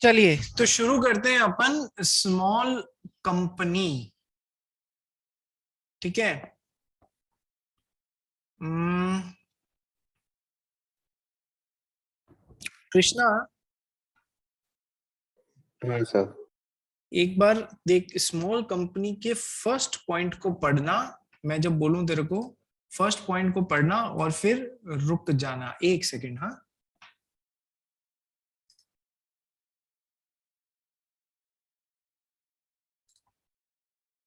चलिए तो शुरू करते हैं अपन स्मॉल कंपनी। ठीक है। कृष्णा, हाँ सर। एक बार देख, स्मॉल कंपनी के फर्स्ट पॉइंट को पढ़ना। मैं जब बोलूं तेरे को फर्स्ट पॉइंट को पढ़ना और फिर रुक जाना 1 सेकंड। हाँ,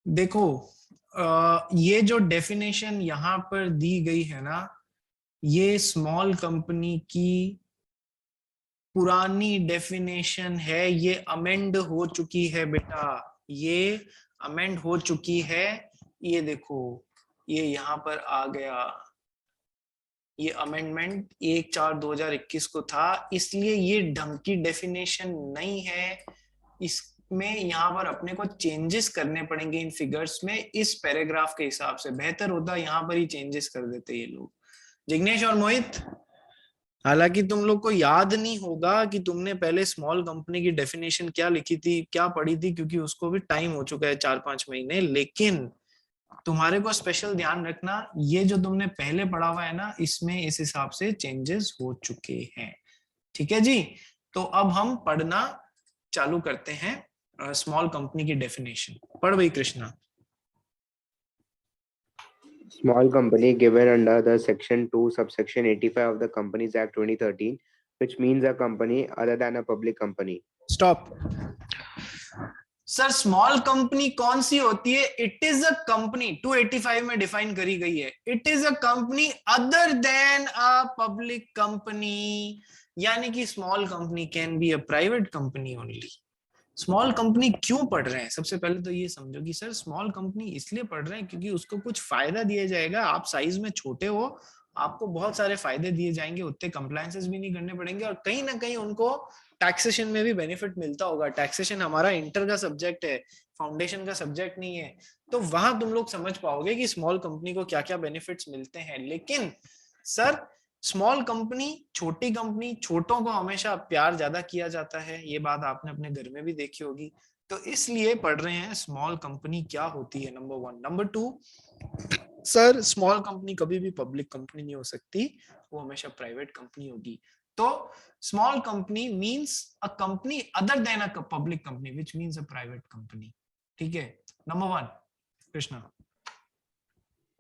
देखो, ये जो डेफिनेशन यहाँ पर दी गई है ना, ये स्मॉल कंपनी की पुरानी डेफिनेशन है। ये अमेंड हो चुकी है बेटा, ये अमेंड हो चुकी है। ये देखो, ये यहाँ पर आ गया। ये अमेंडमेंट 1/4/2021 को था, इसलिए ये ढंग की डेफिनेशन नहीं है। इसमें यहाँ पर अपने को चेंजेस करने पड़ेंगे इन फिगर्स में। इस पैराग्राफ के हिसाब से बेहतर होता यहाँ पर ही चेंजेस कर देते ये लोग, जिग्नेश और मोहित। हालांकि तुम लोग को याद नहीं होगा कि तुमने पहले स्मॉल कंपनी की डेफिनेशन क्या लिखी थी, क्या पढ़ी थी, क्योंकि उसको भी टाइम हो चुका है 4-5 महीने। लेकिन तुम्हारे को स्पेशल ध्यान रखना, ये जो तुमने पहले पढ़ा हुआ है ना, इसमें इस हिसाब से चेंजेस हो चुके हैं। ठीक है जी। तो अब हम पढ़ना चालू करते हैं स्मॉल कंपनी की डेफिनेशन। पढ़ भाई Krishna. Small company given under the Section 2, Subsection 85 of the Companies Act 2013, which means a company other than a public company. Stop. Sir, small company कौन सी होती है? इट इज अ कंपनी, 285 में define करी गई है। It is a company other than a public company, यानी कि small company can be a private company only. Small company क्यों पढ़ रहे हैं? सबसे पहले तो ये समझो कि सर स्मॉल कंपनी इसलिए पढ़ रहे हैं क्योंकि उसको कुछ फायदा दिया जाएगा। आप साइज में छोटे हो, आपको बहुत सारे फायदे दिए जाएंगे, उतने कंप्लायंसेस भी नहीं करने पड़ेंगे, और कहीं ना कहीं उनको टैक्सेशन में भी बेनिफिट मिलता होगा। टैक्सेशन हमारा इंटर का सब्जेक्ट है, फाउंडेशन का सब्जेक्ट नहीं है। तो वहां तुम लोग समझ पाओगे कि स्मॉल कंपनी को क्या क्या बेनिफिट्स मिलते हैं। लेकिन सर, स्मॉल कंपनी, छोटी कंपनी, छोटों को हमेशा प्यार ज्यादा किया जाता है, ये बात आपने अपने घर में भी देखी होगी। तो इसलिए पढ़ रहे हैं स्मॉल कंपनी क्या होती है, number 1। Number 2, sir small company कभी भी पब्लिक कंपनी नहीं हो सकती, वो हमेशा प्राइवेट कंपनी होगी। तो small company means a company other than a public company, which means a private company. ठीक है। Number 1, Krishna.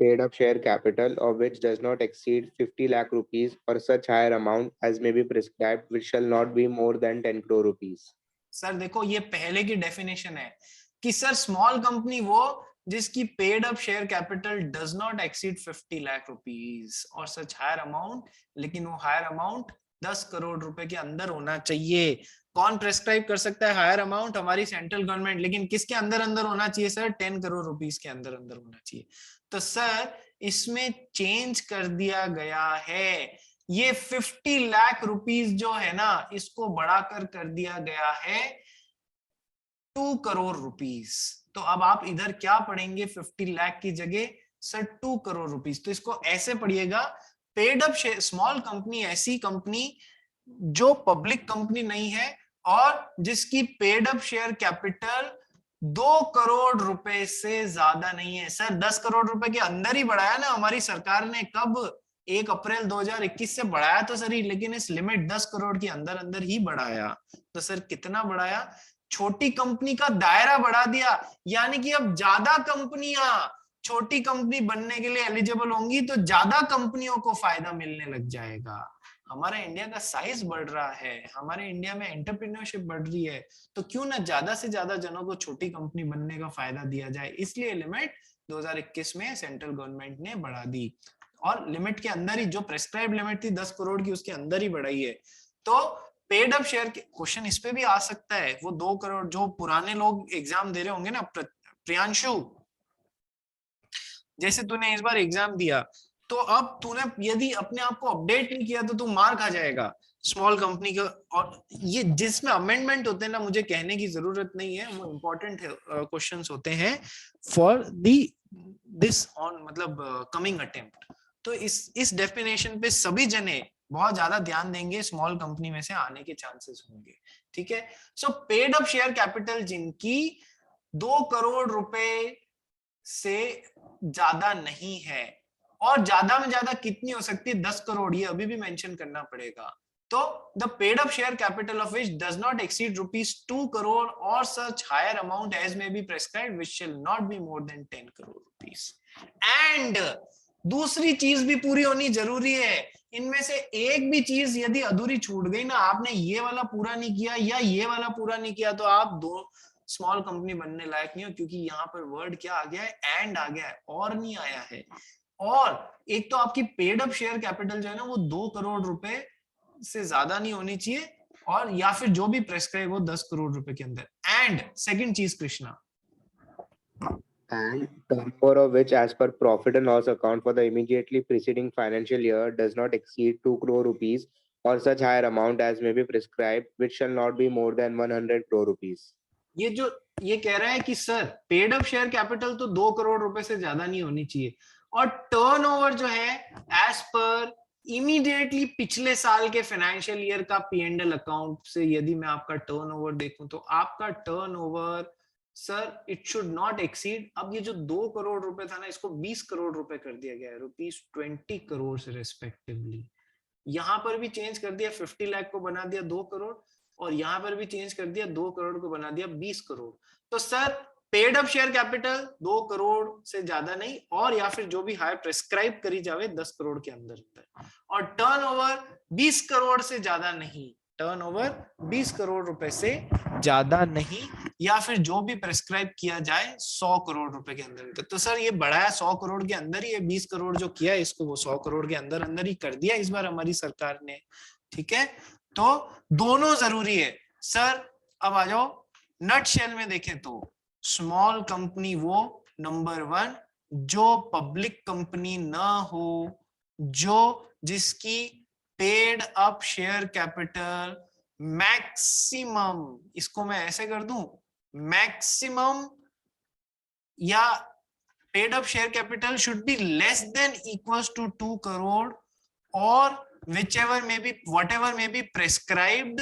Paid up share capital of which does not exceed 50 lakh rupees or such higher amount as may be prescribed, which shall not be more than 10 crore rupees. Sir देखो, ये पहले की definition है कि sir small company वो जिसकी paid up share capital does not exceed 50 lakh rupees और such higher amount, लेकिन वो हायर अमाउंट 10 करोड़ रुपए के अंदर होना चाहिए। कौन प्रेस्क्राइब कर सकता है हायर अमाउंट? हमारी सेंट्रल गवर्नमेंट। लेकिन किसके अंदर अंदर होना चाहिए सर? 10 करोड़ रुपीस के अंदर अंदर होना चाहिए। तो सर इसमें चेंज कर दिया गया है, ये 50 लाख रुपीस जो है ना, इसको बढ़ाकर कर दिया गया है 2 करोड़ रुपीस। तो अब आप इधर क्या पढ़ेंगे 50 लाख की जगह? Sir 2 crore rupees. तो इसको ऐसे पढ़िएगा, पेड अप स्मॉल कंपनी ऐसी कंपनी जो पब्लिक कंपनी नहीं है और जिसकी paid up share capital 2 crore रुपए से ज्यादा नहीं है। सर 10 करोड़ रुपए के अंदर ही बढ़ाया ना हमारी सरकार ने, कब? 1 अप्रैल 2021 से बढ़ाया तो सही, लेकिन इस लिमिट 10 करोड़ के अंदर अंदर ही बढ़ाया। तो सर कितना बढ़ाया? छोटी कंपनी का दायरा बढ़ा दिया, यानी कि अब ज्यादा कंपनियां छोटी कंपनी बनने के लिए एलिजिबल होंगी, तो ज्यादा कंपनियों को फायदा मिलने लग जाएगा। हमारा इंडिया का साइज बढ़ रहा है, हमारे इंडिया में एंटरप्रेन्योरशिप बढ़ रही है, तो क्यों ना ज्यादा से ज्यादा जनों को छोटी कंपनी बनने का फायदा दिया जाए। इसलिए लिमिट 2021 में सेंट्रल गवर्नमेंट ने बढ़ा दी, और लिमिट के अंदर ही, जो प्रेस्क्राइब लिमिट थी 10 करोड़ की, उसके अंदर ही बढ़ाई है। तो पेड अप शेयर के क्वेश्चन इस पे भी आ सकता है। वो 2 करोड़ जो पुराने लोग एग्जाम दे रहे होंगे ना, प्रियांशु, जैसे तूने इस बार एग्जाम दिया, तो अब तूने यदि अपने आप को अपडेट नहीं किया तो तू मार खा जाएगा स्मॉल कंपनी का। और ये जिसमें अमेंडमेंट होते हैं ना, मुझे कहने की जरूरत नहीं है, वो इंपॉर्टेंट क्वेश्चंस होते हैं फॉर दी दिस ऑन, मतलब कमिंग अटेम्प्ट। तो इस डेफिनेशन पे सभी जने बहुत ज्यादा ध्यान देंगे, स्मॉल कंपनी में से आने के चांसेस होंगे। ठीक है, सो पेड अप शेयर कैपिटल जिनकी 2 करोड़ रुपए से ज्यादा नहीं है, और ज्यादा में ज्यादा कितनी हो सकती है, 10 करोड़, ये अभी भी मेंशन करना पड़ेगा। तो the paid up share capital of which does not exceed ₹2 crore और such higher amount as may be prescribed which shall not be more than 10 crore rupees. And दूसरी चीज भी पूरी होनी जरूरी है, इनमें से एक भी चीज यदि अधूरी छूट गई ना, आपने ये वाला पूरा नहीं किया या ये वाला पूरा नहीं किया, तो आप दो स्मॉल कंपनी बनने लायक नहीं हो, क्योंकि यहाँ पर वर्ड क्या आ गया है, एंड आ गया है, और नहीं आया है। और एक तो आपकी पेड अप शेयर कैपिटल जो है ना, वो 2 करोड़ रुपए से ज्यादा नहीं होनी चाहिए, और या फिर जो भी प्रेस्क्राइब हो 10 करोड़ रुपए के अंदर। एंड सेकंड चीज Krishna, and turnover of which as per profit and loss account for the immediately preceding financial year does not exceed 2 crore rupees or such higher amount as may be prescribed, which shall not be more than 100 crore rupees. ये कह रहा है कि sir paid up share capital तो 2 करोड़ रुपए से ज्यादा नहीं होनी चाहिए, और टर्नओवर जो है एज पर इमीडिएटली पिछले साल के फाइनेंशियल ईयर का P&L अकाउंट से यदि मैं आपका टर्नओवर देखूं, तो आपका turnover sir it should not exceed, अब ये जो 2 करोड़ रुपए था ना, इसको 20 करोड़ रुपए कर दिया गया है, ₹20 करोड़ से रेस्पेक्टिवली। यहां पर भी चेंज कर दिया, 50 लाख को बना दिया 2 करोड़, और यहां पर भी चेंज कर दिया, 2 करोड़ को बना दिया 20 करोड़। तो sir paid up share capital 2 crore से ज्यादा नहीं, और या फिर जो भी हायर प्रेस्क्राइब करी जावे 10 करोड़ के अंदर, और टर्नओवर 20 करोड़ से ज्यादा नहीं, टर्नओवर 20 करोड़ रुपए से ज्यादा नहीं, या फिर जो भी प्रेस्क्राइब किया जाए 100 करोड़ रुपए के अंदर। तो सर ये बढ़ाया 100 करोड़ के अंदर ही, ये 20 करोड़ जो किया इसको वो 100 करोड़ के अंदर अंदर ही कर दिया इस बार हमारी सरकार ने। ठीक है, तो दोनों जरूरी है सर। अब आ जाओ नट शेल में देखें तो स्मॉल कंपनी वो नंबर 1 जो पब्लिक कंपनी ना हो, जो जिसकी paid up share capital maximum, इसको मैं ऐसे कर दूं, मैक्सिमम या paid up share capital should be less than equals to 2 crore और whichever may be whatever may be prescribed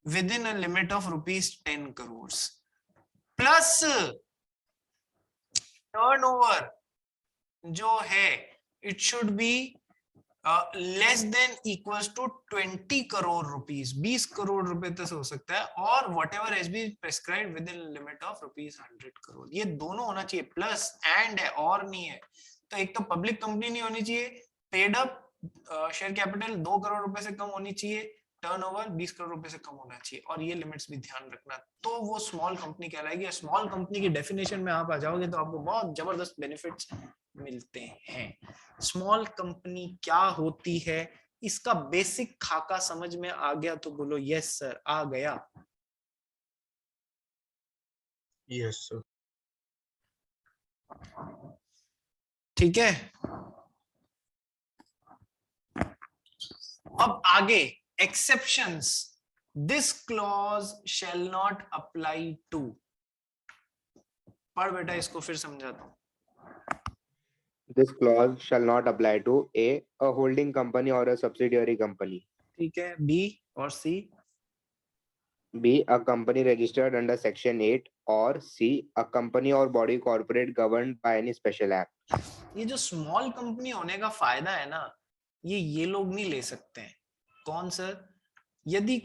within a limit of ₹10 crores plus turnover जो है it should be less than equals to 20 crore rupees, 20 crore रुपए तक हो सकता है, और whatever has been prescribed within limit of ₹100 crore. ये दोनों होना चाहिए, प्लस एंड है और नहीं है। तो एक तो पब्लिक कंपनी नहीं होनी चाहिए, paid up share capital 2 crore रुपए से कम होनी चाहिए, टर्नओवर 20 करोड़ रुपए से कम होना चाहिए, और ये लिमिट्स भी ध्यान रखना, तो वो स्मॉल कंपनी कहलाएगी। स्मॉल कंपनी की डेफिनेशन में आप आ जाओगे तो आपको बहुत जबरदस्त बेनिफिट्स मिलते हैं। स्मॉल कंपनी क्या होती है, इसका बेसिक खाका समझ में आ गया तो बोलो यस सर, आ गया। Yes sir. ठीक है, अब आगे exceptions, this clause shall not apply to, पढ़ बेटा इसको फिर समझाता हूं। This clause shall not apply to a holding company or a subsidiary company. ठीक है, B और C, B, a company registered under Section 8, or C, a company or body corporate governed by any special act. ये जो small company होने का फायदा है ना, ये लोग नहीं ले सकते हैं। कौन सर? यदि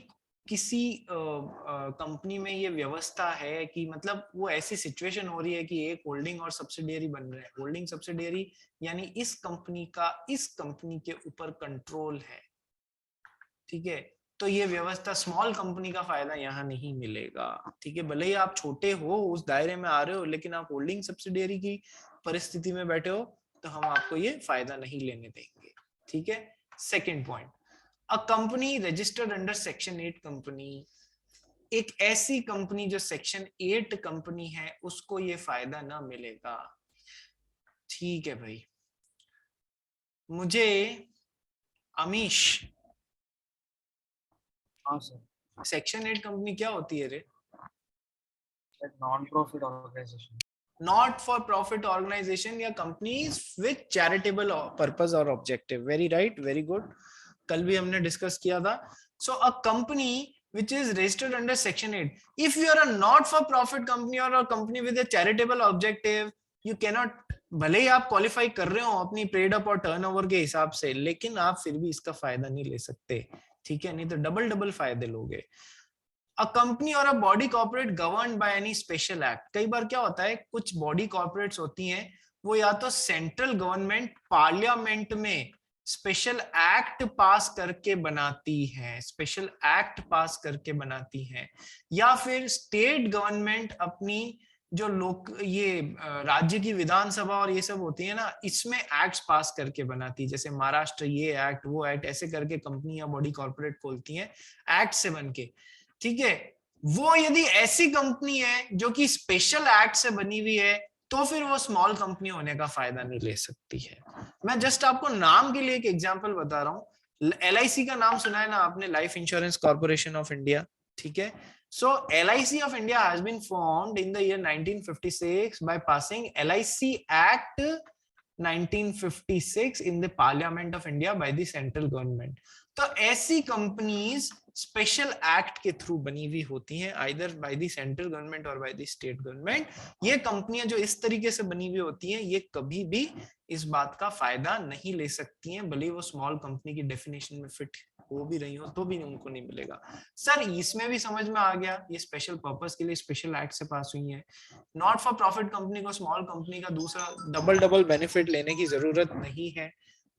किसी कंपनी में ये व्यवस्था है कि मतलब वो ऐसी सिचुएशन हो रही है कि एक होल्डिंग और सब्सिडियरी बन रहे हैं, होल्डिंग सब्सिडियरी यानी इस कंपनी का इस कंपनी के ऊपर कंट्रोल है, ठीक है, तो ये व्यवस्था स्मॉल कंपनी का फायदा यहाँ नहीं मिलेगा। ठीक है, भले ही आप छोटे हो, उस दायरे में आ रहे हो, लेकिन आप होल्डिंग सब्सिडियरी की परिस्थिति में बैठे हो तो हम आपको ये फायदा नहीं लेने देंगे। ठीक है, second point, a company registered under section 8 company, एक ऐसी कंपनी जो सेक्शन 8 कंपनी है उसको ये फायदा ना मिलेगा। ठीक है भाई, मुझे अमीश, हाँ सर। सेक्शन 8 कंपनी क्या होती है रे? Non profit organisation, not for profit organisation या कंपनीज विद चैरिटेबल पर्पस और objective. Very right, very good. कल भी हमने डिस्कस किया था. So a company which is registered under section 8, if you are a not for profit company or a company with a charitable objective, you cannot, भले ही आप qualify कर रहे हो अपनी पेड अप और टर्नओवर के हिसाब से, लेकिन आप फिर भी इसका फायदा नहीं ले सकते. ठीक है, नहीं तो डबल फायदे लोगे. A company or a body corporate governed by any special act. कई बार क्या होता है, कुछ बॉडी कॉर्पोरेट्स होती हैं, वो या तो सेंट्रल गवर्नमेंट पार्लियामेंट में स्पेशल एक्ट पास करके बनाती है, स्पेशल एक्ट पास करके बनाती है, या फिर स्टेट गवर्नमेंट अपनी जो लोक ये राज्य की विधानसभा और ये सब होती है ना, इसमें एक्ट्स पास करके बनाती है. जैसे महाराष्ट्र ये एक्ट वो एक्ट, ऐसे करके कंपनी या बॉडी कॉर्पोरेट खोलती है एक्ट से बन के. ठीक है, वो यदि ऐसी कंपनी है जो कि स्पेशल एक्ट से बनी हुई है, तो फिर वो स्मॉल कंपनी होने का फायदा नहीं ले सकती है. मैं जस्ट आपको नाम के लिए एक एग्जांपल बता रहा हूँ. LIC का नाम सुना है ना आपने, life insurance corporation of India. ठीक है, so LIC of India has been formed in the year 1956 by passing LIC Act 1956 in the Parliament of India by the central government. तो ऐसी कंपनीज स्पेशल एक्ट के through बनी हुई होती हैं, either by the central government और by the state government. ये कंपनियां जो इस तरीके से बनी हुई होती हैं, ये कभी भी इस बात का फायदा नहीं ले सकती हैं, भले वो स्मॉल कंपनी की डेफिनेशन में फिट हो भी रही हो तो भी उनको नहीं मिलेगा. सर इसमें भी समझ में आ गया, ये स्पेशल पर्पस के लिए स्पेशल एक्ट से पास हुई है. नॉट फॉर प्रॉफिट कंपनी को स्मॉल कंपनी का दूसरा डबल बेनिफिट लेने की जरूरत नहीं है.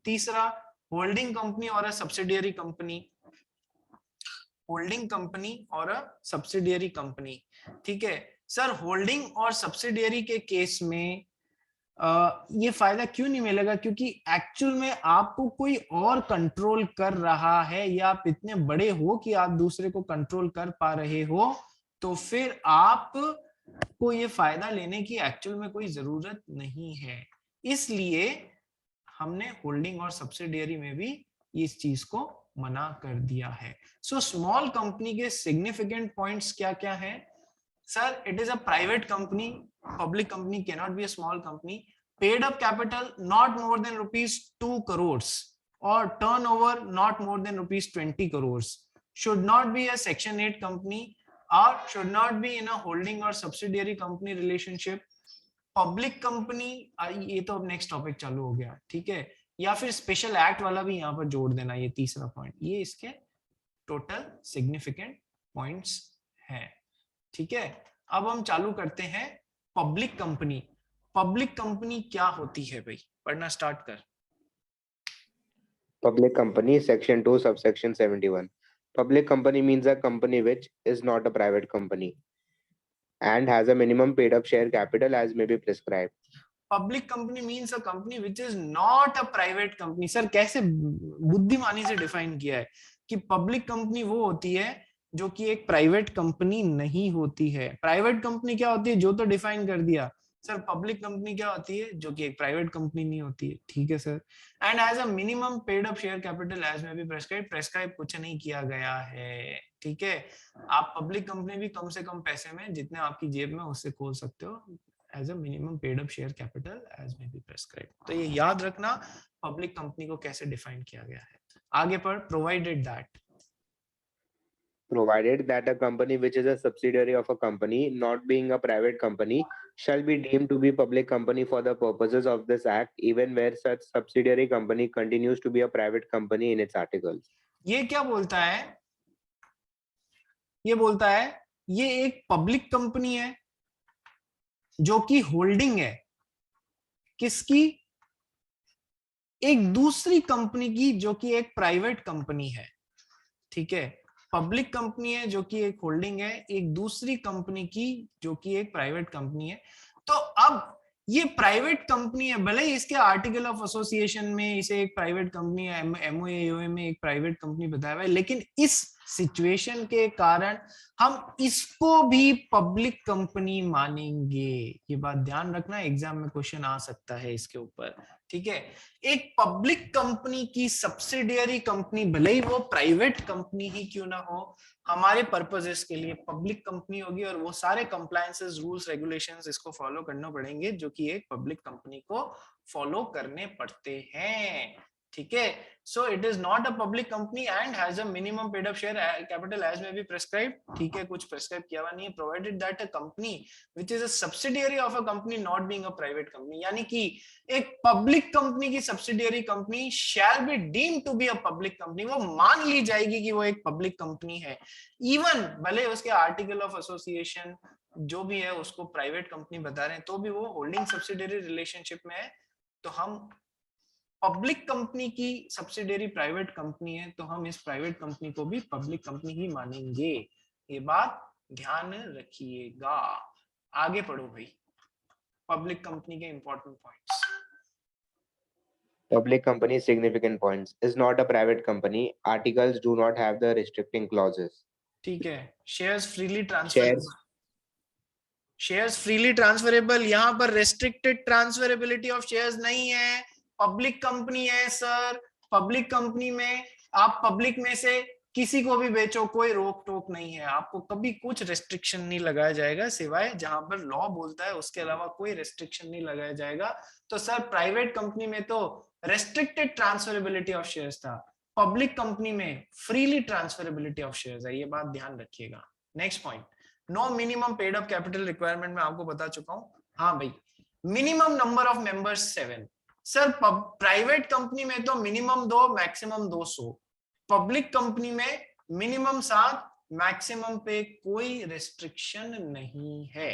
तीसरा, होल्डिंग कंपनी और अ सब्सिडियरी कंपनी. होल्डिंग कंपनी और अ सब्सिडियरी कंपनी. ठीक है सर, होल्डिंग और सब्सिडियरी के केस में ये फायदा क्यों नहीं मिलेगा? क्योंकि एक्चुअल में आपको कोई और कंट्रोल कर रहा है, या आप इतने बड़े हो कि आप दूसरे को कंट्रोल कर पा रहे हो, तो फिर आप को ये फायदा लेने की एक्चुअल में कोई जरूरत नहीं है. इसलिए हमने होल्डिंग और सब्सिडियरी में भी इस चीज को मना कर दिया है. सो स्मॉल कंपनी के सिग्निफिकेंट पॉइंट्स क्या क्या है? Sir, it is a private company, public company cannot be a small company, paid up capital not more than rupees 2 crores or turnover not more than rupees 20 crores, should not be a section 8 company or should not be in a holding or subsidiary company relationship. Public company, ये तो अब next topic चालू हो गया. ठीक है, या फिर स्पेशल एक्ट वाला भी यहाँ पर जोड़ देना, ये तीसरा पॉइंट. ये इसके टोटल सिग्निफिकेंट पॉइंट्स हैं. ठीक है, अब हम चालू करते हैं पब्लिक कंपनी. पब्लिक कंपनी क्या होती है भाई? पढ़ना स्टार्ट कर. Public company, section 2, subsection 71. Public company means a company which is not a private company and has a minimum paid up share capital as may be prescribed. Public company means a company which is not a private company. Sir कैसे बुद्धिमानी से define किया है कि public company वो होती है जो कि एक प्राइवेट कंपनी नहीं होती है. प्राइवेट कंपनी क्या होती है, जो तो डिफाइन कर दिया. सर पब्लिक कंपनी क्या होती है, जो कि एक प्राइवेट कंपनी नहीं होती है. ठीक है sir. And as a minimum paid up share capital as में भी प्रेस्क्राइब कुछ नहीं किया गया है. ठीक है, आप पब्लिक कंपनी भी कम से कम पैसे में, जितने आपकी जेब में, उससे खोल सकते हो as a minimum paid up share capital as may be prescribed. तो ये याद रखना पब्लिक कंपनी को कैसे डिफाइन किया गया है. आगे पर, provided that a company which is a subsidiary of a company not being a private company shall be deemed to be public company for the purposes of this act even where such subsidiary company continues to be a private company in its articles. ये क्या बोलता है? ये बोलता है ये एक public company है जो कि होल्डिंग है किसकी? एक दूसरी कंपनी की जो कि एक प्राइवेट कंपनी है. ठीक है, पब्लिक कंपनी है जो कि एक होल्डिंग है एक दूसरी कंपनी की जो कि एक प्राइवेट कंपनी है. तो अब ये प्राइवेट कंपनी है, भले ही इसके आर्टिकल ऑफ एसोसिएशन में इसे एक प्राइवेट कंपनी, MOA में एक प्राइवेट कंपनी बताया हुआ है, लेकिन इस सिचुएशन के कारण हम इसको भी पब्लिक कंपनी मानेंगे. ये बात ध्यान रखना, एग्जाम में क्वेश्चन आ सकता है इसके ऊपर. ठीक है, एक पब्लिक कंपनी की सब्सिडियरी कंपनी, भले ही वो प्राइवेट कंपनी ही क्यों ना हो, हमारे पर्पसेस के लिए पब्लिक कंपनी होगी और वो सारे कंप्लायंसेस, रूल्स, रेगुलेशंस इसको फॉलो करना पड़ेंगे जो कि एक पब्लिक कंपनी को फॉलो करने पड़ते हैं. ठीक है, so it is not a public company and has a minimum paid up share capital as may be prescribe, ठीक है, कुछ प्रिस्क्राइब किया हुआ नहीं है, provided that a company which is a subsidiary of a company not being a private company, यानी कि एक पब्लिक कंपनी की subsidiary company shall be deemed to be a public company, वो मान ली जाएगी कि वो एक पब्लिक कंपनी है, इवन भले उसके आर्टिकल ऑफ एसोसिएशन जो भी है उसको प्राइवेट कंपनी बता रहे हैं, तो भी वो होल्डिंग सब्सिडियरी रिलेशनशिप में है, तो हम पब्लिक कंपनी की सब्सिडियरी प्राइवेट कंपनी है, तो हम इस प्राइवेट कंपनी को भी पब्लिक कंपनी ही मानेंगे, ये बात ध्यान रखिएगा। आगे पढ़ो भाई, पब्लिक कंपनी के important points. Public company significant points is not a private company. Articles do not have the restricting clauses. ठीक है, shares freely transferable, Shares shares freely transferable, यहाँ पर रेस्ट्रिक्टेड ट्रांसफरेबिलिटी ऑफ शेयर्स नहीं है, public company है sir, public company में आप public में से किसी को भी बेचो, कोई रोक टोक नहीं है, आपको कभी कुछ रेस्ट्रिक्शन नहीं लगाया जाएगा, सिवाय जहां पर लॉ बोलता है उसके अलावा कोई रेस्ट्रिक्शन नहीं लगाया जाएगा। तो सर प्राइवेट कंपनी में तो रेस्ट्रिक्टेड ट्रांसफरेबिलिटी ऑफ शेयर्स था, पब्लिक कंपनी में फ्रीली ट्रांसफरेबिलिटी ऑफ शेयर्स है, ये बात ध्यान रखिएगा। Next point, no minimum paid up capital requirement में आपको बता चुका हूं, हाँ भाई, minimum number of members 7, sir private company में तो मिनिमम 2 मैक्सिमम 200, पब्लिक कंपनी में मिनिमम 7 मैक्सिमम पे कोई रिस्ट्रिक्शन नहीं है,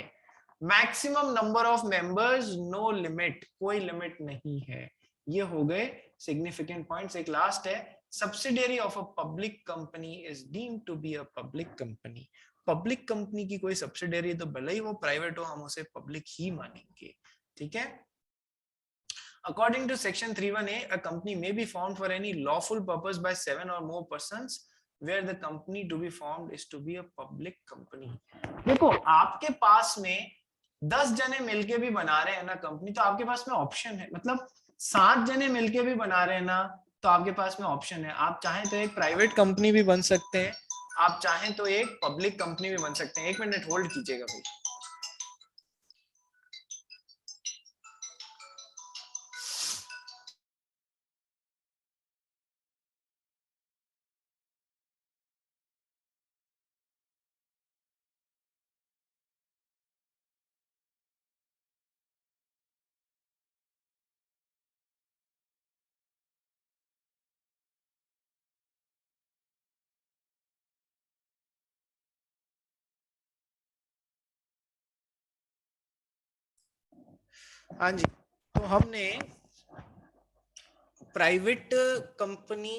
maximum number of members no limit, कोई लिमिट नहीं है, ये हो गए सिग्निफिकेंट पॉइंट्स। एक लास्ट है, subsidiary of a public company is deemed to be a public company, public company की कोई सब्सिडियरी तो भले ही वो प्राइवेट हो, हम उसे पब्लिक ही मानेंगे, ठीक है। According to section 3(1)(a), a company may be formed for any lawful purpose by 7 or more persons, where the company to be formed is to be a public company। देखो आपके पास में 10 जने मिलके भी बना रहे हैं ना कंपनी, तो आपके पास में ऑप्शन है, मतलब 7 जने मिलके भी बना रहे हैं ना, तो आपके पास में ऑप्शन है, आप चाहें तो एक प्राइवेट कंपनी भी बन सकते हैं, आप चाहें तो एक पब्लिक कंपनी भी बन सकते हैं। एक मिनट होल्ड कीजिएगा भाई। हाँ जी, तो हमने प्राइवेट कंपनी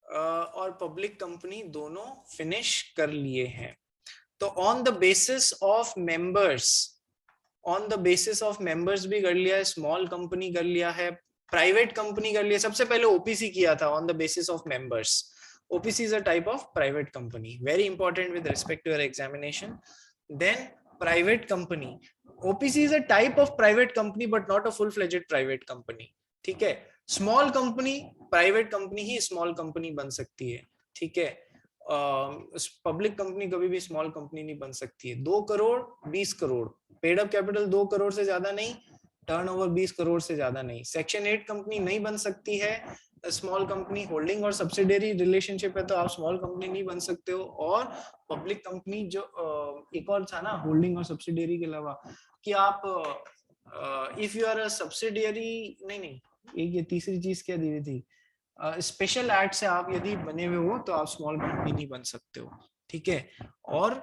और पब्लिक कंपनी दोनों फिनिश कर लिए हैं। तो on the basis of members, on the basis of members भी कर लिया है, स्मॉल कंपनी कर लिया है, प्राइवेट कंपनी कर लिया, सबसे पहले ओपीसी किया था on the basis of members. OPC is a type of private company, very important with respect to your examination. Then private company, OPC is a type of private company but not a full fledged private company, ठीक है। Small company, private company ही small company बन सकती है, ठीक है। Public company कभी भी स्मॉल कंपनी नहीं बन सकती है। 2 crore 20 crore paid up capital, 2 crore से ज्यादा नहीं, टर्नओवर 20 करोड़ से ज्यादा नहीं। सेक्शन 8 कंपनी नहीं बन सकती है, स्मॉल कंपनी होल्डिंग और सब्सिडियरी रिलेशनशिप है तो आप स्मॉल कंपनी नहीं बन सकते हो। और पब्लिक कंपनी जो एक और था ना होल्डिंग और सब्सिडियरी के अलावा, कि आप if you are a subsidiary, नहीं एक ये तीसरी चीज क्या दी हुई थी, स्पेशल एक्ट से आप यदि बने हुए हो तो आप स्मॉल कंपनी नहीं बन सकते हो, ठीक है। और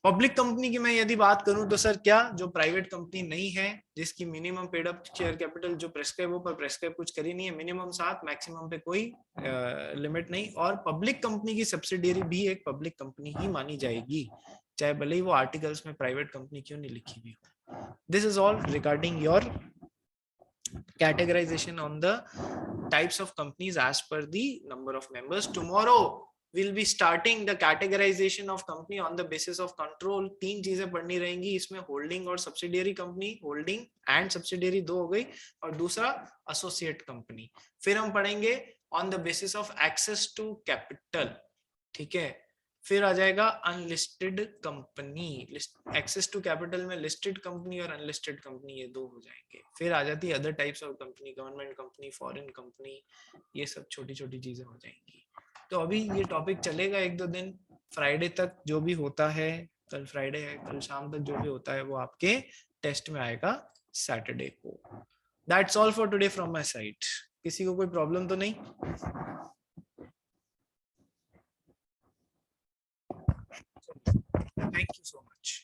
पब्लिक कंपनी की मैं यदि बात करूं तो सर क्या, जो प्राइवेट कंपनी नहीं है जिसकी minimum paid up share capital जो प्रेस्क्राइब हो, पर प्रेस्क्राइब कुछ करी नहीं है, मिनिमम 7 मैक्सिमम पे कोई लिमिट नहीं। और पब्लिक कंपनी की सब्सिडियरी भी एक पब्लिक कंपनी ही मानी जाएगी, चाहे भले ही वो आर्टिकल्स में प्राइवेट कंपनी क्यों नहीं लिखी हुई हो। This is all regarding your categorization on the types of companies as per the number of members. Tomorrow we'll be starting the categorization of company on the basis of control। 3 चीजें पढ़नी रहेंगी इसमें, holding और subsidiary company, holding and subsidiary 2 हो गई, और दूसरा associate company. फिर हम पढ़ेंगे on the basis of access to capital, ठीक है। फिर आ जाएगा unlisted company, access to capital में लिस्टेड कंपनी और अनलिस्टेड कंपनी, ये 2 हो जाएंगे। फिर आ जाती है other types of company, government company, foreign company, ये सब छोटी छोटी चीजें हो जाएंगी। तो अभी ये टॉपिक चलेगा 1-2 दिन, फ्राइडे तक जो भी होता है, कल फ्राइडे है, कल शाम तक जो भी होता है वो आपके टेस्ट में आएगा सैटरडे को। That's all for today from my side. किसी को कोई प्रॉब्लम तो नहीं? Thank you so much.